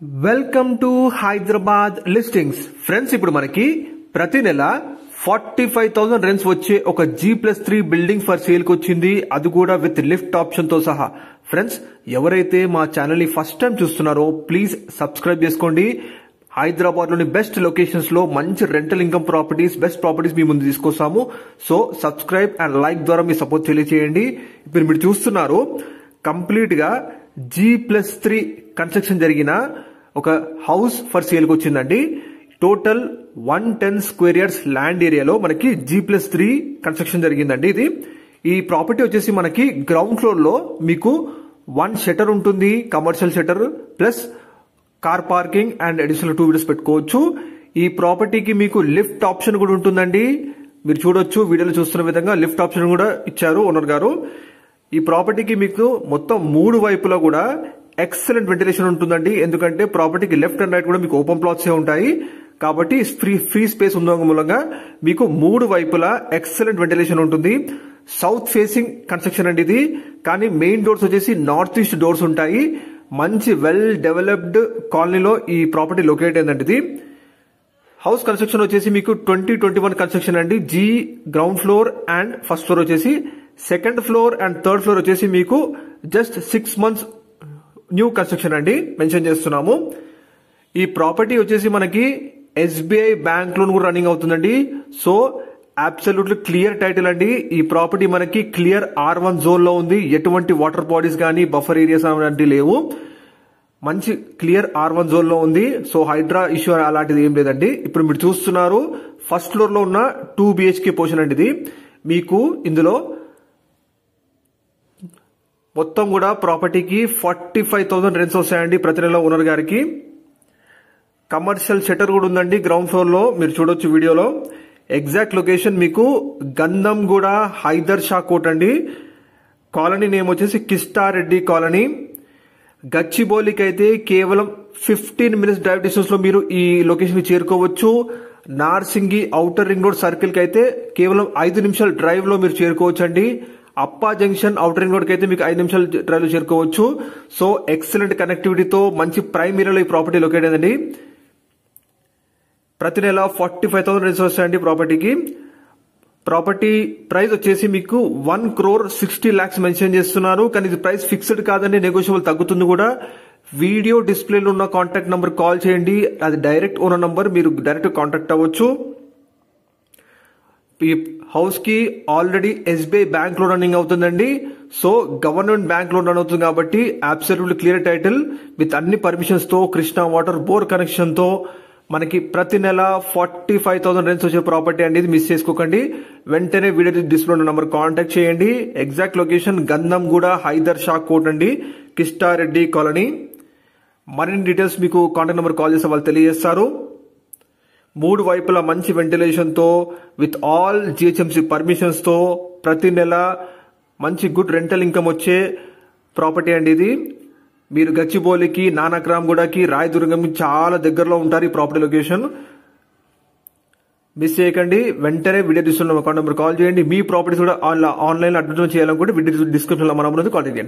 Welcome to Hyderabad listings. Friends, ఇప్పుడు మనకి ప్రతి నెల 45,000 రెంట్స్ వచ్చే ఒక G+3 బిల్డింగ్ ఫర్ సేల్ కి వచ్చింది. అది కూడా విత్ లిఫ్ట్ ఆప్షన్ తో సహా. ఫ్రెండ్స్, ఎవరైతే మా ఛానల్ ని ఫస్ట్ టైం చూస్తున్నారో ప్లీజ్ సబ్స్క్రైబ్ చేసుకోండి. హైదరాబాద్ లోని బెస్ట్ లొకేషన్స్ లో మంచి rental income properties, best properties మీ ముందు తీసుకొస్తాము. సో సబ్స్క్రైబ్ అండ్ లైక్ ద్వారా మీ సపోర్ట్ తెలియజేయండి. ఇప్పుడు మీరు చూస్తున్నారు కంప్లీట్ గా G+3 కన్స్ట్రక్షన్ జరిగిన ఒక హౌస్ ఫర్ సేల్ కి వచ్చిందండి. టోటల్ 110 స్క్వేర్ యార్డ్స్ ల్యాండ్ ఏరియాలో మనకి G+3 కన్స్ట్రక్షన్ జరిగిందండి. ఈ ప్రాపర్టీ వచ్చేసి మనకి గ్రౌండ్ ఫ్లోర్ లో మీకు 1 షట్టర్ ఉంటుంది, commercial shutter plus car parking and additional 2 wheelers పెట్టుకోవచ్చు. ఈ ప్రాపర్టీకి మీకు లిఫ్ట్ ఆప్షన్ కూడా ఉంటుందండి. మీరు చూడొచ్చు, వీడియోలో చూస్తున్న విధంగా లిఫ్ట్ ఆప్షన్ కూడా ఇచ్చారు ఓనర్ గారు. ఈ ప్రాపర్టీకి మీకు మొత్తం 3 వైపులా కూడా ఎక్సలెంట్ వెంటిలేషన్ ఉంటుందండి. ఎందుకంటే ప్రాపర్టీకి లెఫ్ట్ అండ్ రైట్ కూడా మీకు ఓపెన్ ప్లాట్స్ ఉంటాయి కాబట్టి ఫ్రీ స్పేస్ ఉన్న మూలంగా మీకు 3 వైపులా ఎక్సలెంట్ వెంటిలేషన్ ఉంటుంది. సౌత్ ఫేసింగ్ కన్స్ట్రక్షన్ అండి ఇది. కానీ మెయిన్ డోర్స్ వచ్చేసి నార్త్ ఈస్ట్ డోర్స్ ఉంటాయి. మంచి వెల్ డెవలప్డ్ కాలనీలో ఈ ప్రాపర్టీ లొకేట్ అయిందండి. ఇది హౌస్ కన్స్ట్రక్షన్ వచ్చేసి మీకు 2021 కన్స్ట్రక్షన్ అండి. G ground floor and first floor వచ్చేసి, second floor and third floor వచ్చేసి మీకు జస్ట్ 6 months న్యూ కన్స్ట్రక్షన్ అండి మెన్షన్ చేస్తున్నాము. ఈ ప్రాపర్టీ వచ్చేసి మనకి SBI బ్యాంక్ లోన్ కూడా రన్నింగ్ అవుతుందండి. సో అబ్సల్యూట్లీ క్లియర్ టైటిల్ అండి. ఈ ప్రాపర్టీ మనకి క్లియర్ R1 జోన్ లో ఉంది. ఎటువంటి వాటర్ బాడీస్ కానీ బఫర్ ఏరియాస్ అలాంటివి లేవు. మంచి క్లియర్ R1 జోన్ లో ఉంది. సో హైడ్రా ఇష్యూ అలాంటిది ఏం లేదండి. ఇప్పుడు మీరు చూస్తున్నారు ఫస్ట్ ఫ్లోర్ లో ఉన్న 2 BHK పోర్షన్ అండి. ఇది మీకు ఇందులో మొత్తం కూడా ప్రాపర్టీకి 45,000 రెంట్స్ వస్తాయండి ప్రతి నెల ఓనర్ గారికి. కమర్షియల్ షట్టర్ కూడా ఉందండి గ్రౌండ్ ఫ్లోర్ లో, మీరు చూడొచ్చు వీడియోలో. ఎగ్జాక్ట్ లొకేషన్ మీకు గంధంగూడ హైదర్ షా కోట్ అండి. కాలనీ నేమ్ వచ్చేసి కిస్టారెడ్డి కాలనీ. గచ్చిబౌలికి అయితే కేవలం 15 minutes డ్రైవ్ డిస్టెన్స్ లో మీరు ఈ లొకేషన్ కి చేరుకోవచ్చు. Narsingi outer ring road circle కి అయితే కేవలం 5 నిమిషాల డ్రైవ్ లో మీరు చేరుకోవచ్చు అండి. అప్పా జంక్షన్ ఔటర్ రింగ్ రోడ్ కి అయితే మీకు 5 నిమిషాల డ్రైవ్ లో చేరుకోవచ్చు. సో ఎక్సలెంట్ కనెక్టివిటీతో మంచి ప్రైమ్ ఏరియాలో ఈ ప్రాపర్టీ లొకేట్ అయిందండి. ప్రతి నెల 45,000 రెంట్స్ వస్తాయండి ప్రాపర్టీకి. ప్రాపర్టీ ప్రైస్ వచ్చేసి మీకు 1,60,00,000 మెన్షన్ చేస్తున్నారు. కానీ ఇది ప్రైస్ ఫిక్స్డ్ కాదండి, నెగోషియబుల్ తగ్గుతుంది కూడా. వీడియో డిస్ప్లేలో ఉన్న కాంటాక్ట్ నంబర్ కాల్ చేయండి. అది డైరెక్ట్ ఓనర్ నంబర్, మీరు డైరెక్ట్ కాంటాక్ట్ అవ్వచ్చు. ఈ హౌస్ కి ఆల్రెడీ SBI బ్యాంక్ లో రన్నింగ్ అవుతుందండి. సో గవర్నమెంట్ బ్యాంక్ లో రన్ అవుతుంది కాబట్టి అబ్సల్యూట్లీ క్లియర్ టైటిల్ విత్ అన్ని పర్మిషన్స్ తో, కృష్ణా వాటర్ బోర్ కనెక్షన్ తో మనకి ప్రతి నెల 45,000 రెంట్స్ వచ్చే ప్రాపర్టీ అనేది మిస్ చేసుకోకండి. వెంటనే వీడియో డిస్ప్లే ఉన్న నంబర్ కాంటాక్ట్ చేయండి. ఎగ్జాక్ట్ లొకేషన్ గంధంగూడ హైదర్ షా కోట్ అండి, కిస్టారెడ్డి కాలనీ. మరిన్ని డీటెయిల్స్ మీకు కాంటాక్ట్ నెంబర్ కాల్ చేస్తే వాళ్ళు తెలియజేస్తారు. 3 వైపులా మంచి వెంటిలేషన్ తో విత్ ఆల్ GHMC పర్మిషన్స్ తో ప్రతి నెల మంచి గుడ్ రెంటల్ ఇన్కమ్ వచ్చే ప్రాపర్టీ అండి ఇది. మీరు గచ్చిబౌలికి, నానక్రామ్గూడకి, రాయదుర్గం చాలా దగ్గరలో ఉంటారు ఈ ప్రాపర్టీ లొకేషన్. మిస్ చేయకండి. వెంటనే వీడియో డిస్క్రిప్షన్ లో కాంటాక్ట్ నెంబర్ కాల్ చేయండి. మీ ప్రాపర్టీస్ కూడా ఆన్లైన్ అడ్వర్టైజ్మెంట్ చేయాలనుకుంటే వీడియో డిస్క్రిప్షన్ లో మన కాంటాక్ట్ చేయండి.